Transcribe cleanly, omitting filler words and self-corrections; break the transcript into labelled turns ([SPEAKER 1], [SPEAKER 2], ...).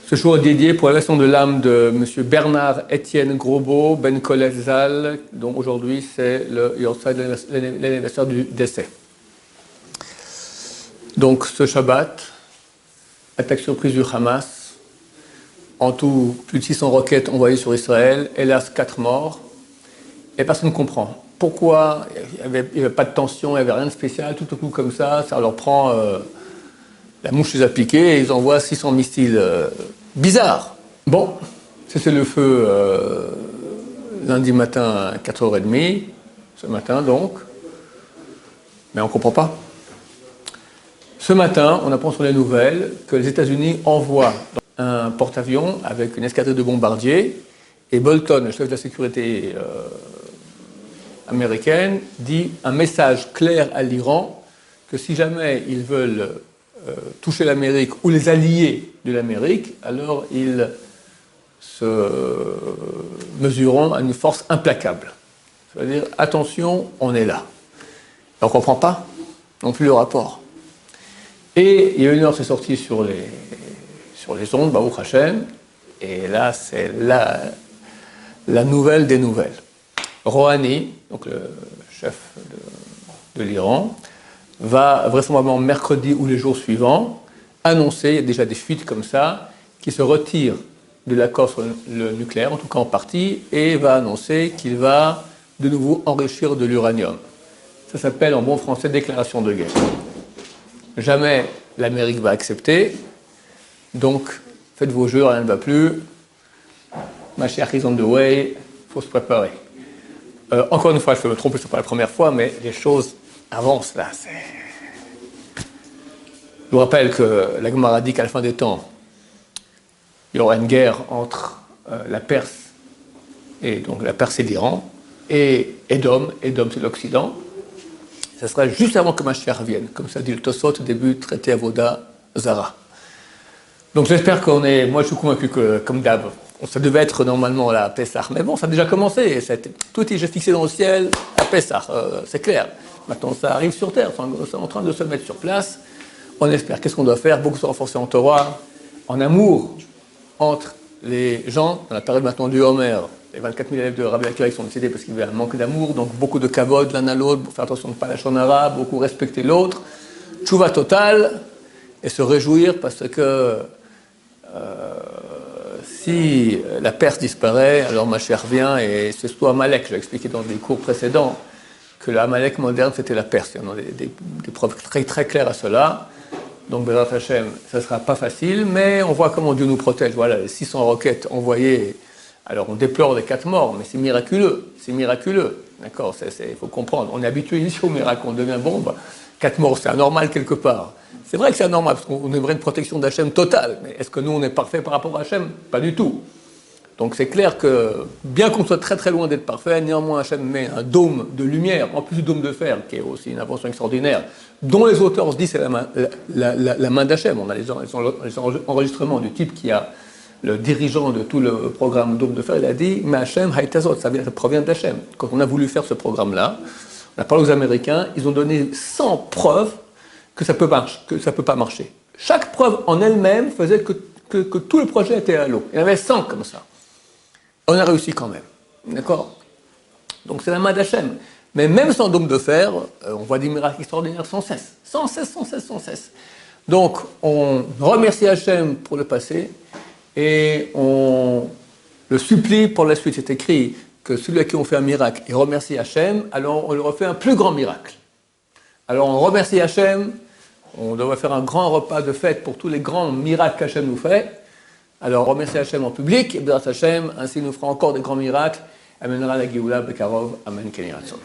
[SPEAKER 1] Ce jour est dédié pour l'élévation de l'âme de M. Bernard Étienne Grosbeau, Ben Kolef Zal, dont aujourd'hui c'est l'anniversaire du décès. Donc ce Shabbat, attaque surprise du Hamas, en tout plus de 600 roquettes envoyées sur Israël, hélas 4 morts, et personne ne comprend. Pourquoi il n'y avait pas de tension, il n'y avait rien de spécial, tout au coup comme ça leur prend la mouche les a piqués et ils envoient 600 missiles bizarres. Bon, c'est le feu lundi matin à 4h30, ce matin donc, mais on ne comprend pas. Ce matin, on apprend sur les nouvelles que les États-Unis envoient un porte-avions avec une escadrille de bombardiers et Bolton, le chef de la sécurité américaine, dit un message clair à l'Iran que si jamais ils veulent toucher l'Amérique ou les alliés de l'Amérique, alors ils se mesureront à une force implacable. Ça veut dire, attention, on est là. Et on ne comprend pas non plus le rapport. Et il y a une heure, c'est sorti sur les ondes, Baruch Hashem, et là, c'est la nouvelle des nouvelles. Rouhani, donc le chef de l'Iran, va vraisemblablement mercredi ou les jours suivants annoncer, il y a déjà des fuites comme ça, qu'il se retire de l'accord sur le nucléaire, en tout cas en partie, et va annoncer qu'il va de nouveau enrichir de l'uranium. Ça s'appelle en bon français déclaration de guerre. Jamais l'Amérique va accepter, donc faites vos jeux, rien ne va plus. Ma chère is on the way, il faut se préparer. Encore une fois, je me trompe, ce n'est pas la première fois, mais les choses avancent là. Je vous rappelle que la Gemara dit qu'à la fin des temps, il y aura une guerre entre la Perse et donc la Perse et l'Iran, et Édom c'est l'Occident. Ça sera juste avant que Mashiach revienne, comme ça dit le Tosot au début, traité Avoda Zara. Donc j'espère qu'on est, moi je suis convaincu que, comme d'hab, ça devait être normalement la Pessah, mais bon, ça a déjà commencé, tout est déjà fixé dans le ciel à Pessah, c'est clair. Maintenant ça arrive sur terre, c'est en train de se mettre sur place, on espère. Qu'est-ce qu'on doit faire? Beaucoup se renforcer en Torah, en amour entre les gens, dans la période maintenant du Homer. Les 24 000 élèves de Rabbi Akiva sont décédés parce qu'il y avait un manque d'amour, donc beaucoup de kavod l'un à l'autre, pour faire attention de ne pas lâcher en arabe, beaucoup respecter l'autre, tchouva total, et se réjouir parce que si la Perse disparaît, alors Mashiach vient, et c'est surtout Amalek, je l'ai expliqué dans des cours précédents, que l'Amalek moderne c'était la Perse. Il y en a des preuves très très claires à cela. Donc Bezrat Hashem, ça ne sera pas facile, mais on voit comment Dieu nous protège. Voilà, les 600 roquettes envoyées. Alors on déplore les 4 morts, mais c'est miraculeux, d'accord, il faut comprendre. On est habitué ici au miracle, on devient bombe. 4 morts, c'est anormal quelque part. C'est vrai que c'est anormal, parce qu'on aimerait une protection d'Hachem totale, mais est-ce que nous on est parfait par rapport à Hachem? Pas du tout. Donc c'est clair que, bien qu'on soit très très loin d'être parfait, néanmoins Hachem met un dôme de lumière, en plus du dôme de fer, qui est aussi une invention extraordinaire, dont les auteurs se disent c'est la main d'Hachem. On a les enregistrements du type qui a le dirigeant de tout le programme Dôme de Fer, il a dit « Mais Hachem, Haïtazot », ça provient d'Hachem. Quand on a voulu faire ce programme-là, on a parlé aux Américains, ils ont donné 100 preuves que ça ne peut pas marcher. Chaque preuve en elle-même faisait que tout le projet était à l'eau. Il y en avait 100 comme ça. On a réussi quand même. D'accord? Donc c'est la main d'Hachem. Mais même sans Dôme de Fer, on voit des miracles extraordinaires sans cesse. Sans cesse. Donc on remercie Hachem pour le passé, et on le supplie pour la suite. C'est écrit que celui à qui on fait un miracle et remercie Hachem, alors on lui refait un plus grand miracle. Alors on remercie Hachem, on doit faire un grand repas de fête pour tous les grands miracles qu'Hachem nous fait. Alors on remercie Hachem en public, et grâce à Hachem, ainsi il nous fera encore des grands miracles. Amènera la Géoula Bekarov, Amen Ken Yiratzon.